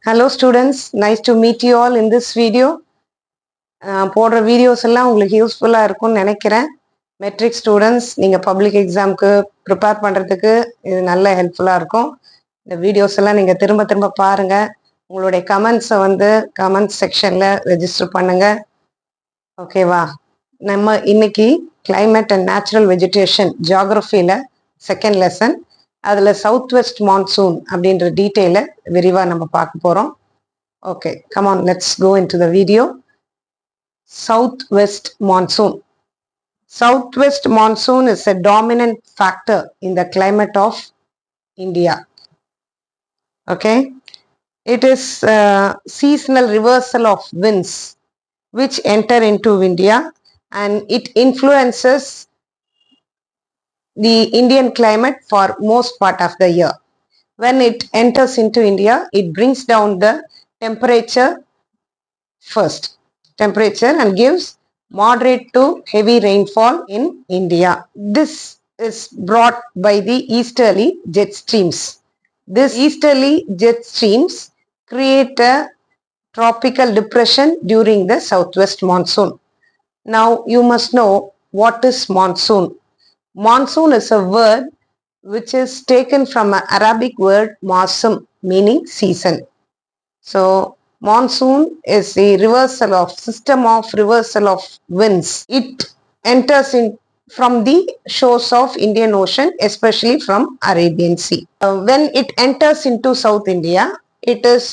Hello students, nice to meet you all in this video. போடுற videos எல்லாம் உங்களுக்கு யூஸ்ஃபுல்லாக இருக்கும்னு நினைக்கிறேன். மெட்ரிக் ஸ்டூடெண்ட்ஸ் நீங்கள் பப்ளிக் எக்ஸாமுக்கு ப்ரிப்பேர் பண்ணுறதுக்கு இது நல்ல ஹெல்ப்ஃபுல்லாக இருக்கும். இந்த வீடியோஸ் எல்லாம் நீங்கள் திரும்ப திரும்ப பாருங்கள். உங்களுடைய கமெண்ட்ஸை கமெண்ட் செக்ஷனில் ரெஜிஸ்டர் பண்ணுங்கள். ஓகேவா? நம்ம இன்னைக்கு கிளைமேட் அண்ட் நேச்சுரல் வெஜிடேஷன் ஜியாகிரஃபியில் செகண்ட் லெசன், அதில் சவுத் வெஸ்ட் மான்சூன் அப்படின்ற டீட்டெயிலை விரிவாக நம்ம பார்க்க போகிறோம். Okay, come on, let's go into the video. Southwest monsoon. Southwest monsoon is a dominant factor in the climate of India. Okay, it is a seasonal reversal of winds which enter into India, and it influences the Indian climate for most part of the year. When it enters into India, it brings down the temperature and gives moderate to heavy rainfall in India. This is brought by the easterly jet streams. These easterly jet streams create a tropical depression during the southwest monsoon. Now you must know what is monsoon. Monsoon is a word which is taken from an Arabic word mawsum, meaning season. So monsoon is the system of reversal of winds. It enters in from the shores of Indian Ocean, especially from Arabian Sea. When it enters into South India, it is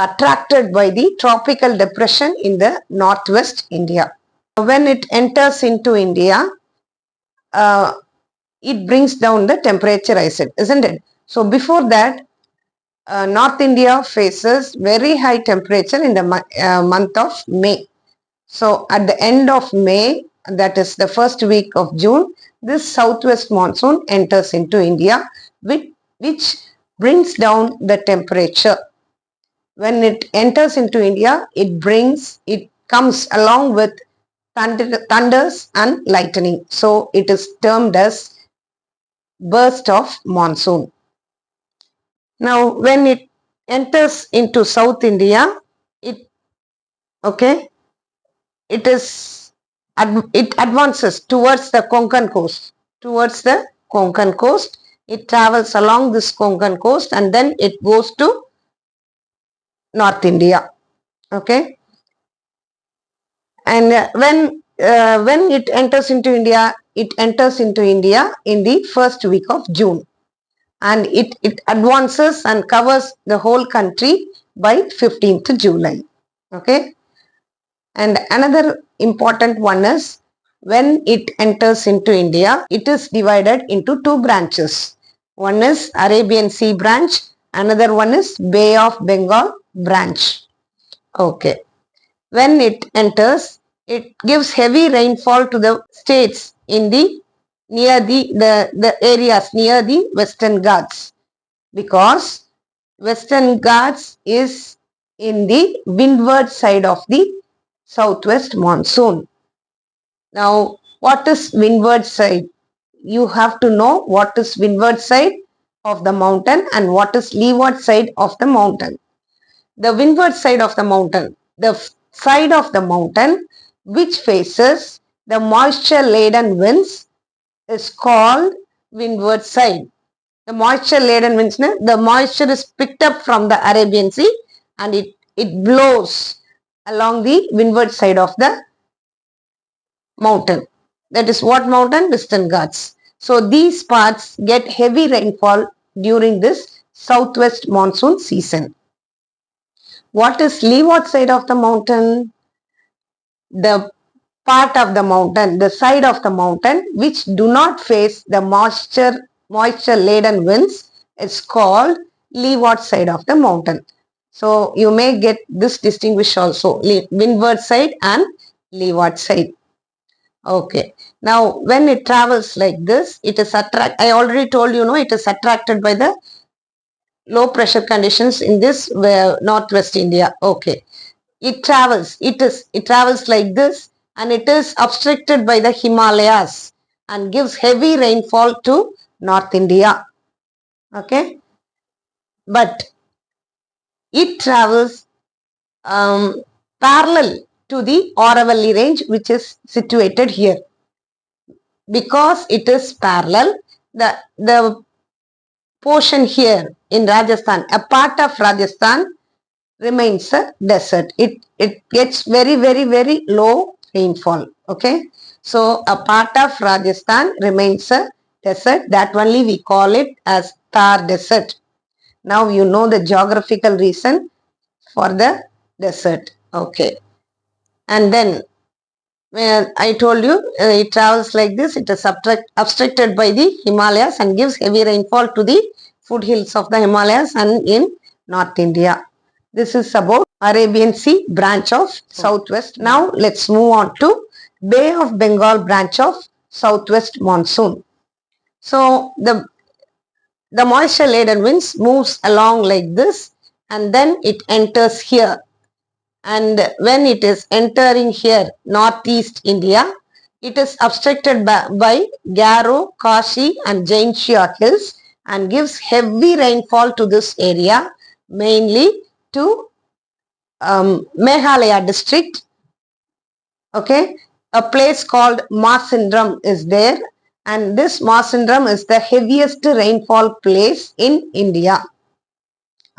attracted by the tropical depression in the northwest India. When it enters into India, it brings down the temperature, I said, isn't it? So before that, North India faces very high temperature in the month of May. So at the end of May, that is the first week of June, this southwest monsoon enters into India, which brings down the temperature. When it enters into India, it comes along with thunders and lightning. So it is termed as burst of monsoon. Now, when it enters into South India, it advances towards the Konkan coast. It travels along this Konkan coast and then it goes to North India. Okay, and when it enters into India, in the first week of June. And it advances and covers the whole country by 15th July. Okay. And another important one is when it enters into India, it is divided into two branches. One is Arabian Sea branch, another one is Bay of Bengal branch. Okay. When it enters, it gives heavy rainfall to the states in the near the areas near the Western Ghats, because Western Ghats is in the windward side of the southwest monsoon. Now, what is windward side? You have to know what is windward side of the mountain and what is leeward side of the mountain. The windward side of the mountain, the side of the mountain which faces the moisture laden winds, is called windward side. The moisture laden winds, the moisture is picked up from the Arabian Sea and it blows along the windward side of the mountain. That is what mountain? Western Ghats. So these parts get heavy rainfall during this southwest monsoon season. What is leeward side of the mountain? The part of the mountain, the side of the mountain which do not face the moisture laden winds, is called leeward side of the mountain. So you may get this distinguished also, windward side and leeward side. Okay. Now when it travels like this, it is I already told you, it is attracted by the low pressure conditions in this northwest India. Okay. It travels like this, and it is obstructed by the Himalayas and gives heavy rainfall to North India. Okay. But it travels parallel to the Aravalli range, which is situated here. Because it is parallel, the portion here in Rajasthan, a part of Rajasthan, remains a desert. It gets very low rainfall. Okay, so a part of Rajasthan remains a desert. That only we call it as Thar Desert. Now you know the geographical reason for the desert. Okay, and then I told you it travels like this. It is obstructed by the Himalayas and gives heavy rainfall to the foothills of the Himalayas and in North India. This is about Arabian Sea branch of Southwest. Now let's move on to Bay of Bengal branch of Southwest Monsoon. So the moisture laden winds moves along like this, and then it enters here. And when it is entering here, northeast India, it is obstructed by Garo, Kashi and Jaintia hills and gives heavy rainfall to this area, mainly to Meghalaya district. Okay, a place called Masindram is there, and this Masindram is the heaviest rainfall place in India.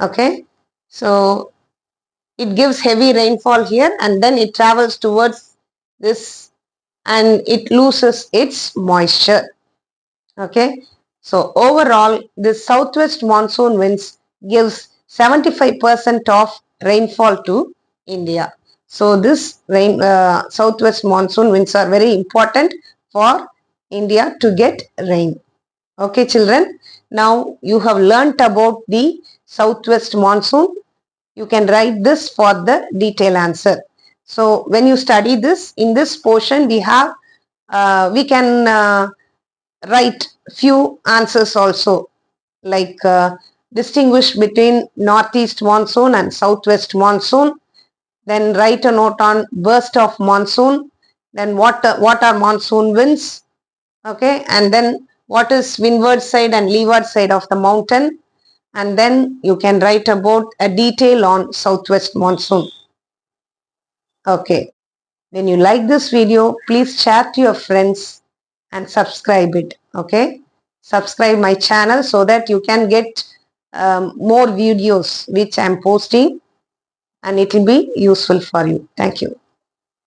Okay, so it gives heavy rainfall here, and then it travels towards this and it loses its moisture. Okay, so overall this southwest monsoon winds gives 75% of rainfall to India. So this southwest monsoon winds are very important for India to get rain. Okay children, now you have learnt about the southwest monsoon. You can write this for the detailed answer. So when you study this, in this portion we have, we can write few answers also, like distinguish between northeast monsoon and southwest monsoon. Then write a note on burst of monsoon. Then what are monsoon winds? Okay, and then what is windward side and leeward side of the mountain? And then you can write about a detail on southwest monsoon. Okay, when you like this video, please share to your friends and subscribe it. Okay, subscribe my channel so that you can get more videos which I am posting, and it will be useful for you. Thank you.